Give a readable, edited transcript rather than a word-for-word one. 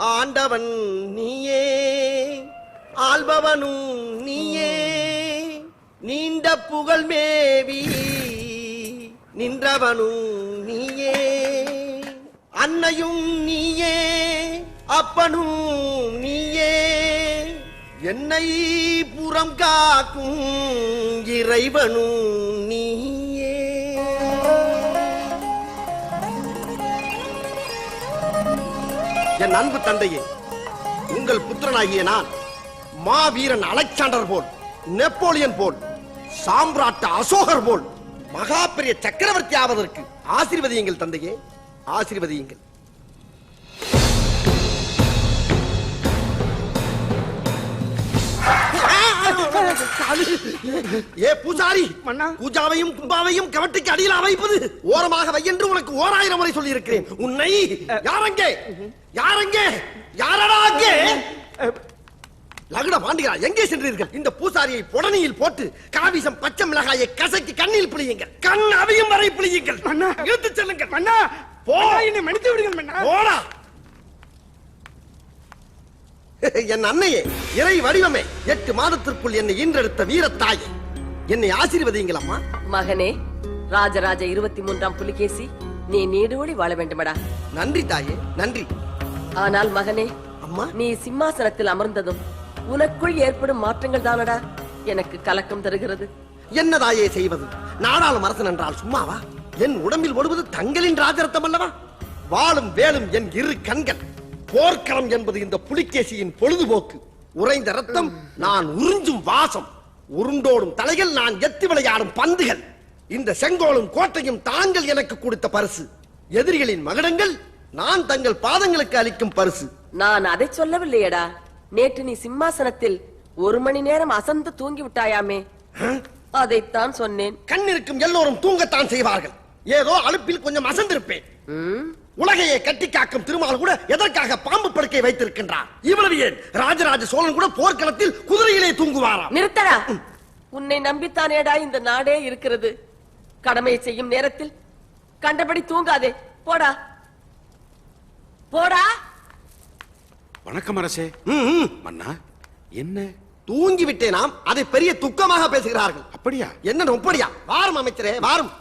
ஆண்டவன் நீயே, ஆள்பவனும் நீயே, நீண்ட புகழ் மேவி நின்றவனும் நீயே, அன்னையும் நீயே, அப்பனும் நீயே, என்னை புறம் காக்கும் இறைவனும் நீயே. என் அன்பு தந்தையே, உங்கள் புத்திரனாகிய நான் மாவீரன் அலெக்சாண்டர் போல், நெப்போலியன் போல், சாம்ராட் அசோகர் போல் மகா பெரிய சக்கரவர்த்தி ஆவதற்கு ஆசீர்வதியுங்கள் தந்தையே, ஆசீர்வதியுங்கள். ஏ பூசாரி, பூஜாவையும் கும்பாவையும் கவட்டிக்கு அடியில் வைப்பது ஓரமாக வை என்று உனக்கு 1000 முறை சொல்லி இருக்கிறேன். உன்னை யாரங்கே யாரங்கே யாரடா அங்கே லகுட பாண்டிகளா எங்கே சென்றீர்கள்? இந்த பூசாரியை புடனியில் போட்டு காவிசம் பச்சை மிளகாயை கசக்கி கண்ணில் பிழியுங்கள், கண் அவையும் வரை பிழியுங்கள். இழுத்து செல்லுங்கள். என்னை மன்னித்து விடுங்கள். போடா. என் அன்னையே, இறை வடிவமே, 8 மாதத்திற்குள் என்னை ஈன்றெடுத்த வீரத்தாயே, என்னை ஆசீர்வதியுங்கள் அம்மா. மகனே, ராஜராஜ 23ஆம் புலிகேசி, நீ நீடோடி வாழ வேண்டுமடா. நன்றி தாயே, நன்றி. ஆனால் மகனே, அம்மா, நீ சிம்மாசனத்தில் அமர்ந்ததும் உனக்குள் ஏற்படும் மாற்றங்கள் தானடா எனக்கு கலக்கம் தருகிறது. என்ன தாயே செய்வது? நாடாளும் அரசன் என்றால் சும்மாவா? என் உடம்பில் ஓடுவது தங்களின் ராஜரத்தம் அல்லவா? வாளும் வேலும் என் 2 கண்கள். போர்க்களம் என்பது இந்த புலிகேசியின் பொழுதுபோக்கு. உறைந்த ரத்தம் நான் உறிஞ்சும் வாசம். உருண்டோடும் தலைகள் நான் எத்தி விளையாடும் பந்துகள். இந்த செங்கோலும் கோட்டையும் தாங்கள் எனக்கு கொடுத்த பரிசு. எதிரிகளின் மகடங்கள் நான் தங்கள் பாதங்களுக்கு அளிக்கும் பரிசு. நான் அதை சொல்லவில்லையடா. நேற்று நீ சிம்மாசனத்தில் 1 மணி நேரம் அசந்து தூங்கி விட்டாயாமே, அதைத்தான் சொன்னேன். கண்ணிருக்கும் எல்லோரும் தூங்கத்தான் செய்வார்கள். ஏதோ அலுப்பில் கொஞ்சம் அசந்திருப்பேன். உலகையே கட்டி காக்கும் திருமால் கூட எதற்காக பாம்பு படுக்கை வைத்திருக்கின்றார்? இவ்வளவு ஏன் ராஜராஜ சோழன் கூட போர்க்களத்தில் குதிரையிலே தூங்குவாராம். நிறுத்தடா. உன்னை நம்பித்தானேடா இந்த நாடே இருக்கிறது. கடமையை செய்யும் நேரத்தில் கண்டபடி தூங்காதே. போடா போடா. வணக்கம் அரசே. மன்னா, என்ன தூங்கி விட்டேனாம், அதை பெரிய துக்கமாக பேசுகிறார்கள். அப்படியா? என்ன அப்படியா? வாரும் அமைச்சரே, வாரும்.